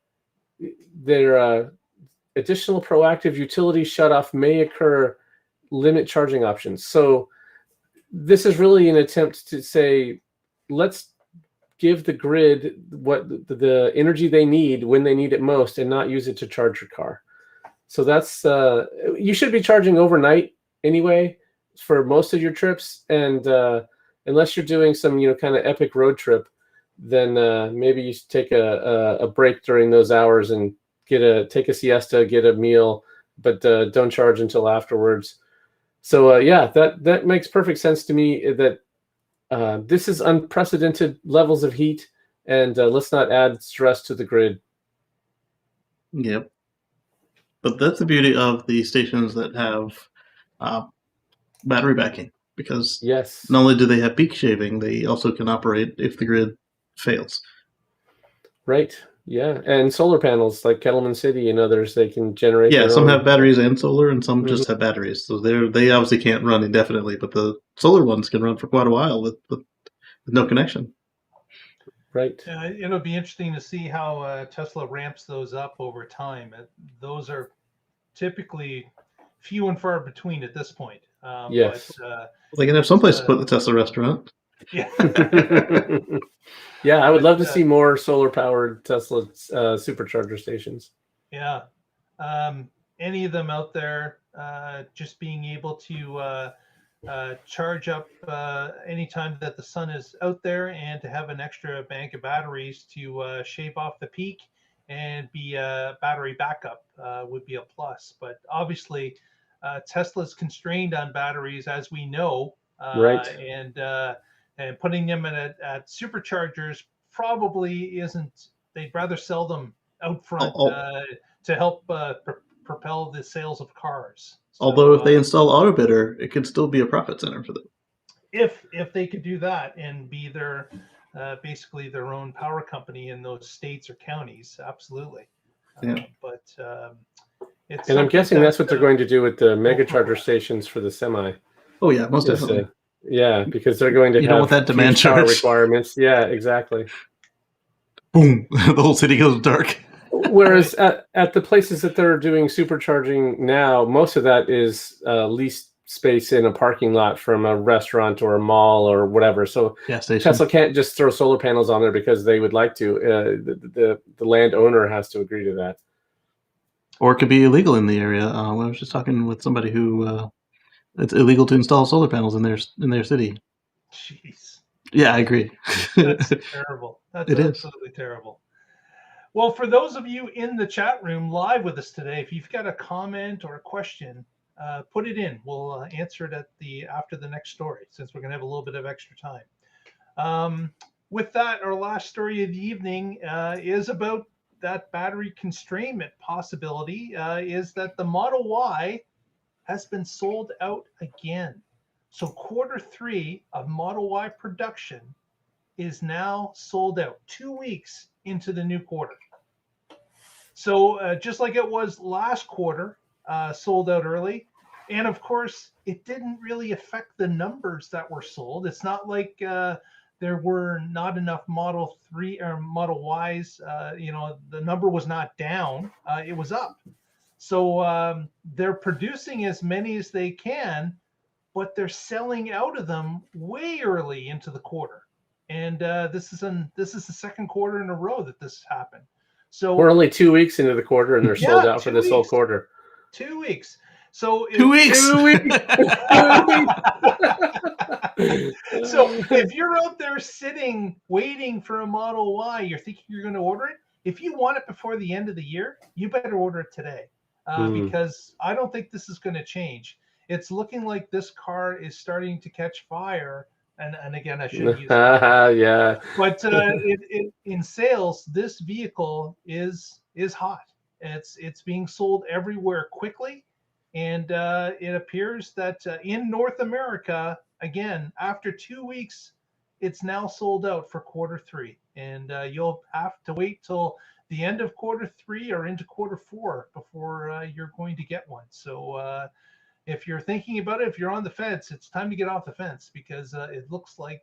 their additional proactive utility shutoff may occur, limit charging options. So this is really an attempt to say, let's give the grid what the energy they need when they need it most and not use it to charge your car. So that's you should be charging overnight anyway for most of your trips, and unless you're doing some kind of epic road trip, then maybe you should take a break during those hours and take a siesta, get a meal, but don't charge until afterwards. So yeah, that makes perfect sense to me. That this is unprecedented levels of heat, and let's not add stress to the grid. Yep. But that's the beauty of the stations that have battery backing, because yes, not only do they have peak shaving, they also can operate if the grid fails. Right. Yeah, and solar panels like Kettleman City and others, they can generate. Yeah, some have batteries and solar, and some just have batteries. So they obviously can't run indefinitely, but the solar ones can run for quite a while with no connection. Right. It'll be interesting to see how Tesla ramps those up over time. Those are typically few and far between at this point. Yes. But, they can have someplace to put the Tesla restaurant. Yeah. Yeah, I would love to see more solar-powered Tesla supercharger stations. Yeah. Any of them out there, just being able to charge up anytime that the sun is out there, and to have an extra bank of batteries to shave off the peak and be a battery backup would be a plus. But obviously, Tesla's constrained on batteries, as we know, right? And putting them at superchargers probably isn't. They'd rather sell them out front to help propel the sales of cars. So, although if they install Autobidder, it could still be a profit center for them. If they could do that and be their basically their own power company in those states or counties, absolutely. Yeah. But it's, and I'm guessing that's what they're going to do with the mega charger stations for the semi. Oh yeah, most definitely. Yeah, because they're going to have want that demand charge requirements. Yeah, exactly. Boom! The whole city goes dark. Whereas at the places that they're doing supercharging now, most of that is leased space in a parking lot from a restaurant or a mall or whatever. So Tesla can't just throw solar panels on there because they would like to. The landowner has to agree to that. Or it could be illegal in the area. I was just talking with somebody who it's illegal to install solar panels in their city. Jeez. Yeah, I agree. That's terrible. That's absolutely terrible. Well, for those of you in the chat room live with us today, if you've got a comment or a question, put it in. We'll answer it after the next story, since we're going to have a little bit of extra time. With that, our last story of the evening is about that battery constrainment possibility. Is that the Model Y has been sold out again. So Q3 of Model Y production is now sold out 2 weeks into the new quarter. So just like it was last quarter, sold out early. And of course, it didn't really affect the numbers that were sold. It's not like there were not enough Model 3 or Model Ys. The number was not down. It was up. So they're producing as many as they can, but they're selling out of them way early into the quarter. And this is the second quarter in a row that this happened. So we're only 2 weeks into the quarter, and they're sold out for this whole quarter. 2 weeks. So 2 weeks. 2 weeks. So if you're out there sitting waiting for a Model Y, you're thinking you're going to order it. If you want it before the end of the year, you better order it today, because I don't think this is going to change. It's looking like this car is starting to catch fire. And again, I shouldn't use it. Yeah. But in sales, this vehicle is hot. It's being sold everywhere quickly, and it appears that in North America, again, after 2 weeks, it's now sold out for Q3, and you'll have to wait till the end of Q3 or into Q4 before you're going to get one. So if you're thinking about it, if you're on the fence, it's time to get off the fence, because it looks like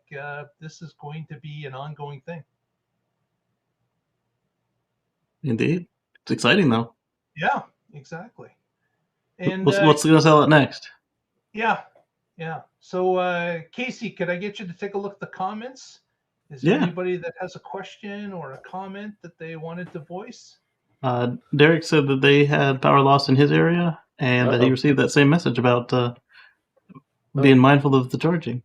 this is going to be an ongoing thing. Indeed. It's exciting, though. Yeah, exactly. And what's going to sell it next? Yeah. So Casey, could I get you to take a look at the comments? Is there anybody that has a question or a comment that they wanted to voice? Derek said that they had power loss in his area, and that he received that same message about being mindful of the charging.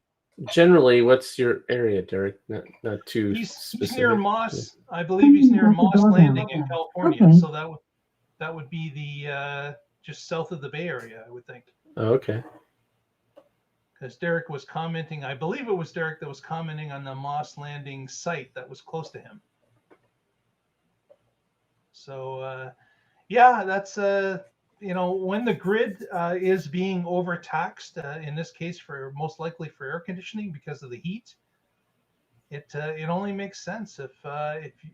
Generally, what's your area, Derek? Not too specific. He's near Moss. I believe he's near Moss Landing in California. Okay. So that would be the just south of the Bay Area, I would think. Oh, okay. Because Derek was commenting, I believe it was Derek that was commenting on the Moss Landing site that was close to him. So, that's when the grid is being overtaxed, in this case most likely for air conditioning because of the heat, it only makes sense if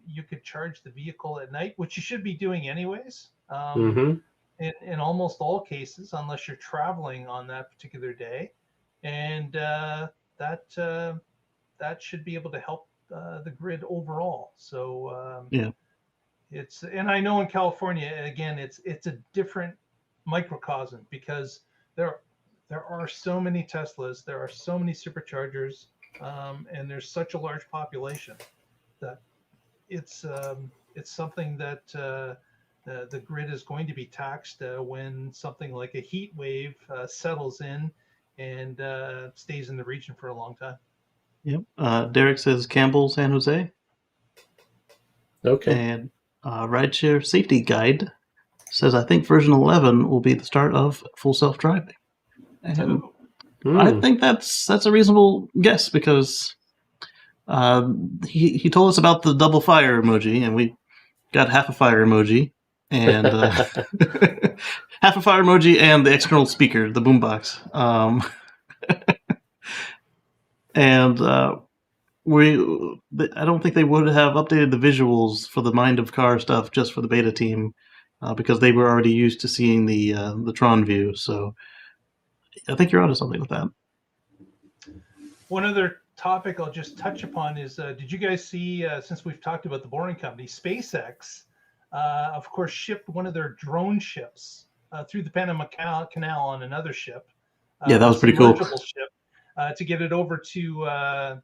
you could charge the vehicle at night, which you should be doing anyways. In almost all cases, unless you're traveling on that particular day, and that should be able to help the grid overall. So and I know in California, again, it's a different microcosm, because there are so many Teslas, there are so many Superchargers, and there's such a large population that it's something that the grid is going to be taxed when something like a heat wave settles in and stays in the region for a long time. Yep. Derek says Campbell, San Jose. Okay. And Rideshare Safety Guide says, I think version 11 will be the start of full self-driving. And I think that's a reasonable guess, because he told us about the double fire emoji, and we got half a fire emoji, and half a fire emoji and the external speaker, the boombox. And I don't think they would have updated the visuals for the Mind of Car stuff just for the beta team, because they were already used to seeing the Tron view. So I think you're onto something with that. One other topic I'll just touch upon is, did you guys see, since we've talked about the Boring Company, SpaceX, of course, shipped one of their drone ships through the Panama Canal on another ship. That was pretty cool. Ship, to get it over to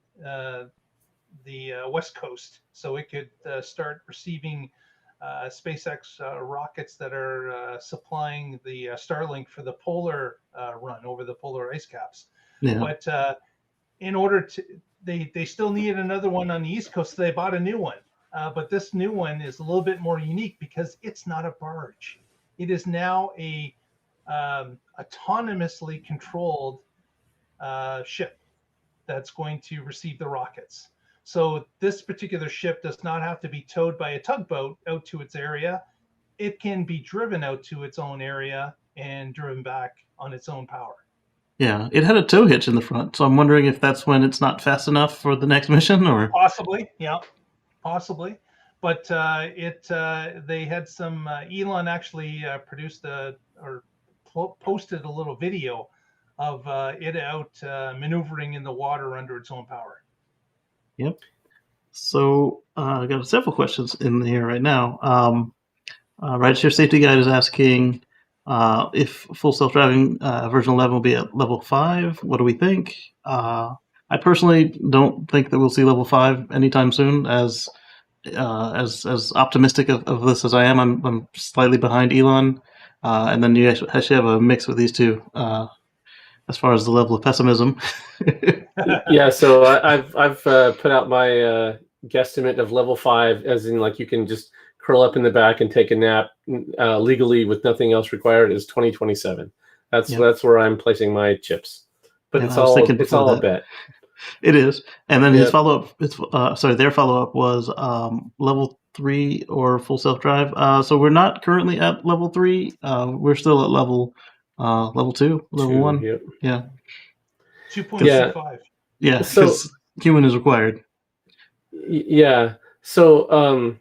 the West Coast, so it could start receiving SpaceX rockets that are supplying the Starlink for the polar run over the polar ice caps. Yeah. But in order to, they still needed another one on the East Coast, so they bought a new one. But this new one is a little bit more unique because it's not a barge. It is now a autonomously controlled ship that's going to receive the rockets. So this particular ship does not have to be towed by a tugboat out to its area. It can be driven out to its own area and driven back on its own power. Yeah, it had a tow hitch in the front, so I'm wondering if that's when it's not fast enough for the next mission, or possibly, yeah, possibly. But they had some. Elon actually produced posted a little video of it out maneuvering in the water under its own power. Yep. So I got several questions in here right now. Rideshare Safety Guide is asking if full self-driving version 11 will be at level 5. What do we think? I personally don't think that we'll see level 5 anytime soon. As optimistic of this as I am, I'm slightly behind Elon, and then you actually have a mix with these two as far as the level of pessimism. Yeah, so I've put out my guesstimate of level 5, as in like you can just curl up in the back and take a nap legally with nothing else required, is 2027. That's where I'm placing my chips. But yeah, it's all a bet. It is. And then his follow-up, their follow-up was level 3 or full self-drive. So we're not currently at level 3. We're still at level 2, level 1. Yep. Yeah. 2.25. Yeah, because human is required. Yeah. So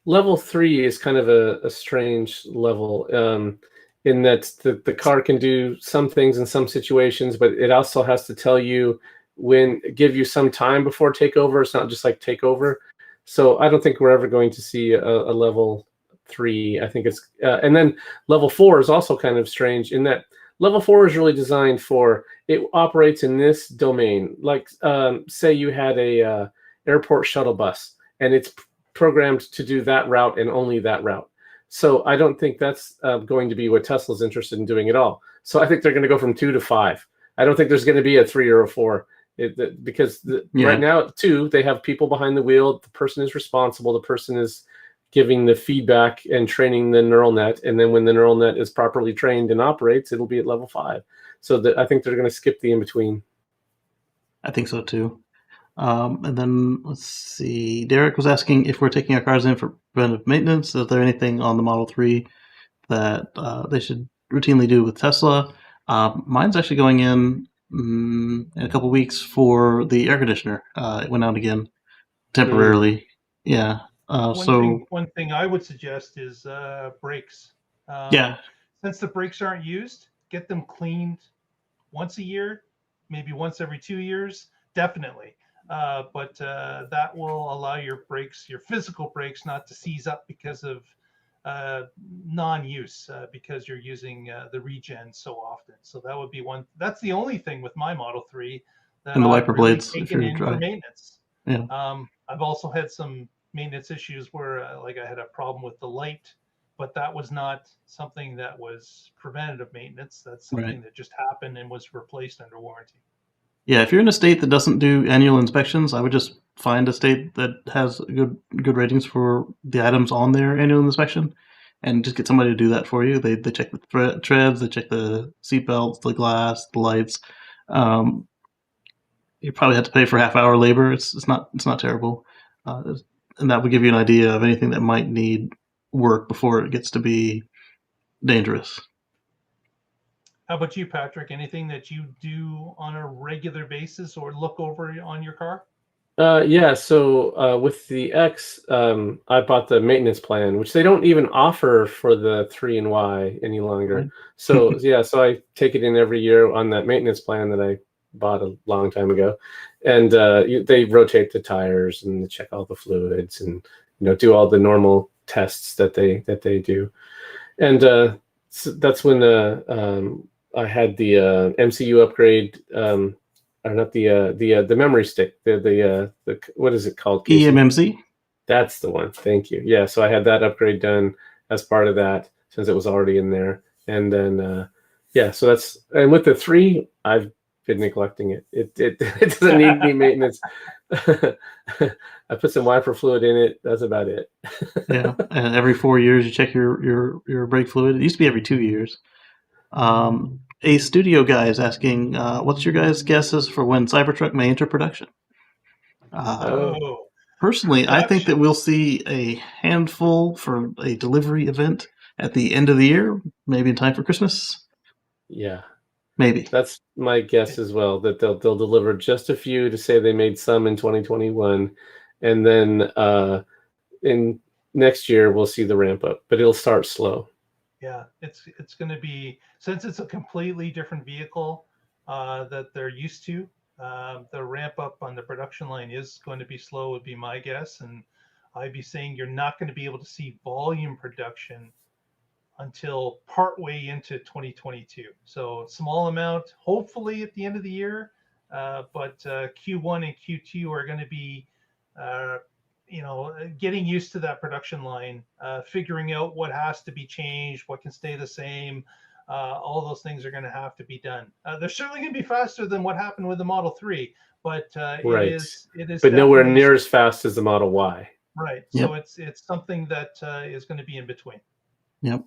level 3 is kind of a strange level in that the car can do some things in some situations, but it also has to tell you give you some time before takeover. It's not just like takeover. So I don't think we're ever going to see a level 3. I think it's and then level 4 is also kind of strange in that level 4 is really designed for, it operates in this domain. Like say you had a airport shuttle bus and it's programmed to do that route and only that route. So I don't think that's going to be what Tesla's interested in doing at all. So I think they're going to go from 2 to 5. I don't think there's going to be a 3 or a 4. Because right now, 2, they have people behind the wheel. The person is responsible. The person is giving the feedback and training the neural net. And then when the neural net is properly trained and operates, it'll be at level 5. So I think they're going to skip the in-between. I think so, too. And then, let's see. Derek was asking if we're taking our cars in for preventive maintenance. Is there anything on the Model 3 that they should routinely do with Tesla? Mine's actually going in a couple of weeks for the air conditioner. It went out again temporarily. Yeah. One thing I would suggest is brakes. Since the brakes aren't used, get them cleaned once a year, maybe once every 2 years, definitely. But that will allow your brakes, your physical brakes, not to seize up because of non-use because you're using the regen so often. So that would be one. That's the only thing with my Model 3 that and the wiper really blades taken in for maintenance. Yeah. I've also had some maintenance issues where like I had a problem with the light, but that was not something that was preventative maintenance. That's something that just happened and was replaced under warranty. Yeah, if you're in a state that doesn't do annual inspections, I would just find a state that has good ratings for the items on their annual inspection, and just get somebody to do that for you. They check the treads, they check the seat belts, the glass, the lights. You probably have to pay for half-hour labor. It's not terrible, and that would give you an idea of anything that might need work before it gets to be dangerous. How about you, Patrick? Anything that you do on a regular basis or look over on your car? Yeah, so with the X, I bought the maintenance plan, which they don't even offer for the 3 and Y any longer. Right. So so I take it in every year on that maintenance plan that I bought a long time ago, and they rotate the tires and check all the fluids and do all the normal tests that they do, and so that's when I had the MCU upgrade. Or not the memory stick, the what is it called? Casey? eMMC. That's the one. Thank you. Yeah, so I had that upgrade done as part of that since it was already in there, and then so that's, and with the 3, I've been neglecting it. It doesn't need any maintenance. I put some wiper fluid in it. That's about it. Yeah, and every 4 years you check your brake fluid. It used to be every 2 years. A studio guy is asking, what's your guys' guesses for when Cybertruck may enter production? Personally, I think that we'll see a handful for a delivery event at the end of the year, maybe in time for Christmas. Yeah. Maybe. That's my guess as well, that they'll deliver just a few to say they made some in 2021, and then in next year we'll see the ramp up, but it'll start slow. Yeah, it's going to be, since it's a completely different vehicle that they're used to, the ramp up on the production line is going to be slow, would be my guess. And I'd be saying you're not going to be able to see volume production until partway into 2022. So small amount, hopefully at the end of the year, but Q1 and Q2 are going to be, getting used to that production line, figuring out what has to be changed, what can stay the same. All those things are going to have to be done. They're certainly going to be faster than what happened with the Model 3, but right. it is but nowhere near as fast as the Model Y. Right. Yep. So it's something that is going to be in between. Yep.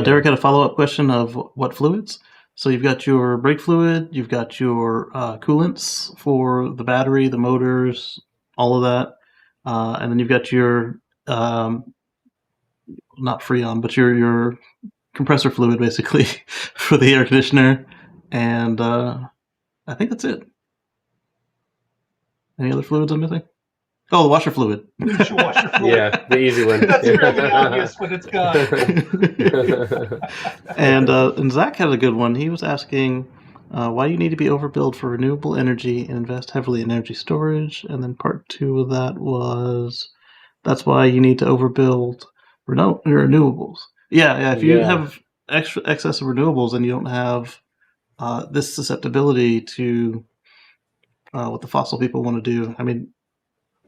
Derek had a follow-up question of what fluids. So you've got your brake fluid, you've got your coolants for the battery, the motors, all of that, and then you've got your not Freon, but your compressor fluid basically for the air conditioner, and I think that's it. Any other fluids I'm missing? Oh, the washer fluid. Washer fluid. Yeah, the easy one. That's really obvious, but it's gone. And Zach had a good one. He was asking, why do you need to be overbuild for renewable energy and invest heavily in energy storage? And then part 2 of that was, that's why you need to overbuild renewables. Yeah. If you have excess of renewables and you don't have this susceptibility to what the fossil people want to do, I mean,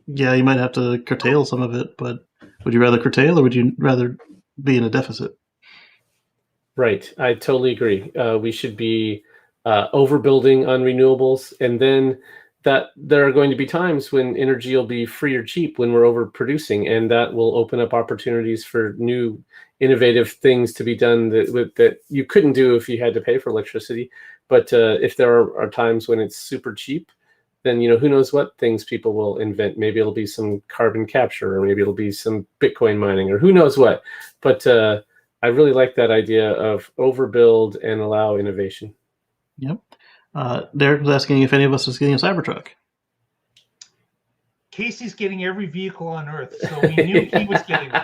yeah, you might have to curtail some of it, but would you rather curtail or would you rather be in a deficit? Right. I totally agree. We should be overbuilding on renewables, and then that there are going to be times when energy will be free or cheap when we're overproducing, and that will open up opportunities for new innovative things to be done that you couldn't do if you had to pay for electricity. But if there are times when it's super cheap, then who knows what things people will invent. Maybe it'll be some carbon capture, or maybe it'll be some Bitcoin mining, or who knows what. But I really like that idea of overbuild and allow innovation. Yep. Derek was asking if any of us is getting a Cybertruck. Casey's getting every vehicle on Earth, so we knew he was getting it.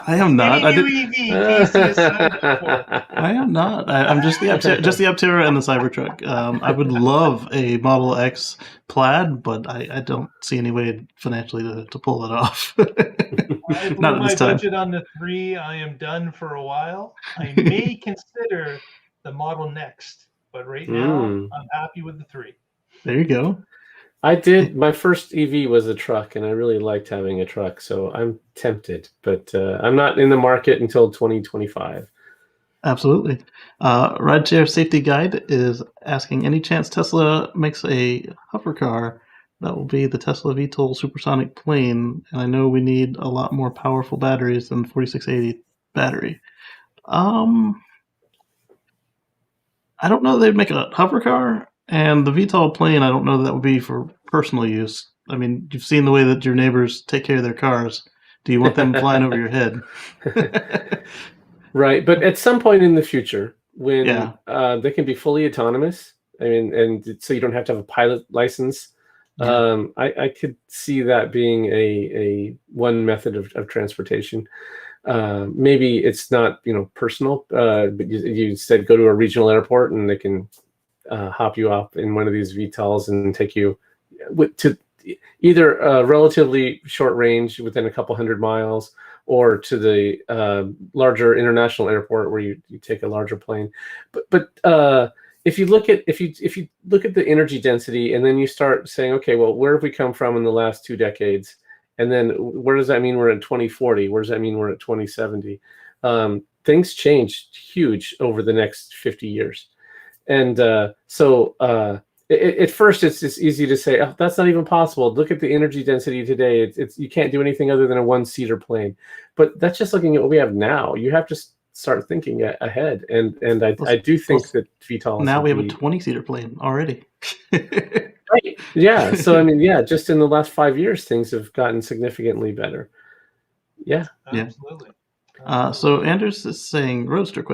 I am not. Any new EV Casey has signed up for. I am not. I'm just the Aptera and the Cybertruck. I would love a Model X Plaid, but I don't see any way financially to pull it off. I blew Not at my this time. budget on the 3. I am done for a while. I may consider the Model Next, but right now I'm happy with the 3. There you go. I did. My first EV was a truck, and I really liked having a truck, so I'm tempted, but I'm not in the market until 2025. Absolutely. Rideshare Safety Guide is asking, any chance Tesla makes a hover car that will be the Tesla VTOL supersonic plane? And I know we need a lot more powerful batteries than the 4680 battery. I don't know they'd make a hover car, and the VTOL plane, I don't know that would be for personal use. I mean, you've seen the way that your neighbors take care of their cars. Do you want them flying over your head? Right, but at some point in the future, when they can be fully autonomous, I mean, and so you don't have to have a pilot license, I could see that being a one method of transportation. Maybe it's not personal, but you said go to a regional airport and they can hop you up in one of these VTOLs and take you to either a relatively short range within a couple hundred miles, or to the larger international airport where you take a larger plane. But if you look at the energy density, and then you start saying, okay, well, where have we come from in the last 2 decades? And then where does that mean we're in 2040? Where does that mean we're at 2070? Things change huge over the next 50 years. And so at first it's just easy to say, oh, that's not even possible. Look at the energy density today. You can't do anything other than a one-seater plane. But that's just looking at what we have now. You have to start thinking ahead. And I do think that VTOL. Now we have a 20-seater plane already. Right. Yeah. So I mean, yeah, just in the last 5 years, things have gotten significantly better. Yeah. Absolutely. So Anders is saying Roadster ?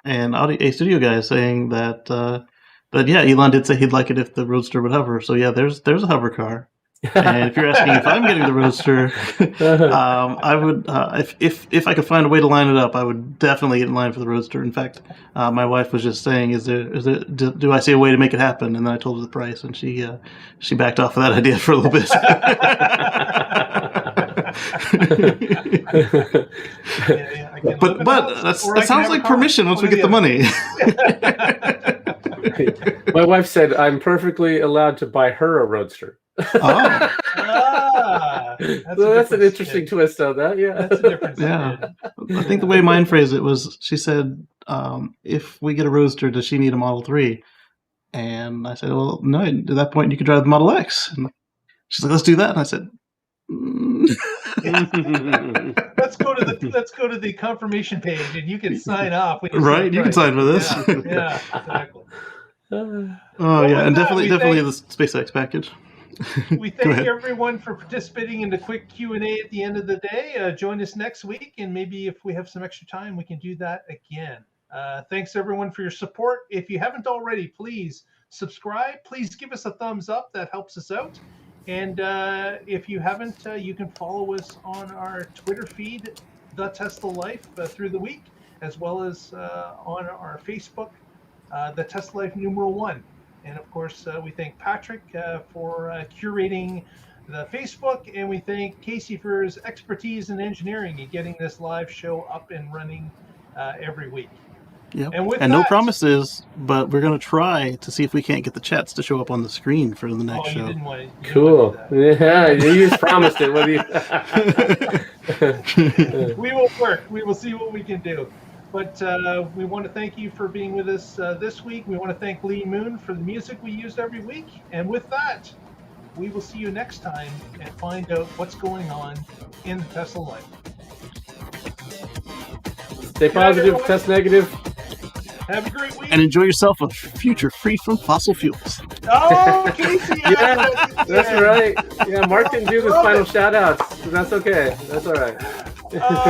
And a studio guy is saying that yeah, Elon did say he'd like it if the Roadster would hover. So yeah, there's a hover car. And if you're asking if I'm getting the Roadster, I would if I could find a way to line it up, I would definitely get in line for the Roadster. In fact, my wife was just saying, do I see a way to make it happen? And then I told her the price, and she backed off of that idea for a little bit. But that sounds like permission once we get the money. My wife said I'm perfectly allowed to buy her a Roadster. Oh. That's an interesting twist on that. Yeah, that's a difference. Yeah, I think the way mine phrased it was, she said, if we get a Roadster, does she need a Model 3? And I said, well, no, at that point you could drive the Model X. And she's like, let's do that. And I said, let's go to the confirmation page, and you can sign off. Right, you can sign for this. Yeah, exactly. And definitely the SpaceX package. We thank everyone for participating in the quick Q&A at the end of the day. Join us next week, and maybe if we have some extra time, we can do that again. Thanks everyone for your support. If you haven't already, please subscribe. Please give us a thumbs up. That helps us out. And if you haven't, you can follow us on our Twitter feed, The Tesla Life, through the week, as well as on our Facebook, The Tesla Life #1. And of course, we thank Patrick for curating the Facebook, and we thank Casey for his expertise in engineering and getting this live show up and running every week. Yep. And no promises, but we're going to try to see if we can't get the chats to show up on the screen for the next show. Cool. Yeah, you just promised it. What do you? We will work. We will see what we can do. But we want to thank you for being with us this week. We want to thank Lee Moon for the music we used every week. And with that, we will see you next time and find out what's going on in the Tesla life. Stay positive, test negative. Have a great week. And enjoy yourself a future free from fossil fuels. Oh, Casey! Yeah, that's right. Yeah, Mark didn't do the final shout outs. That's okay. That's all right.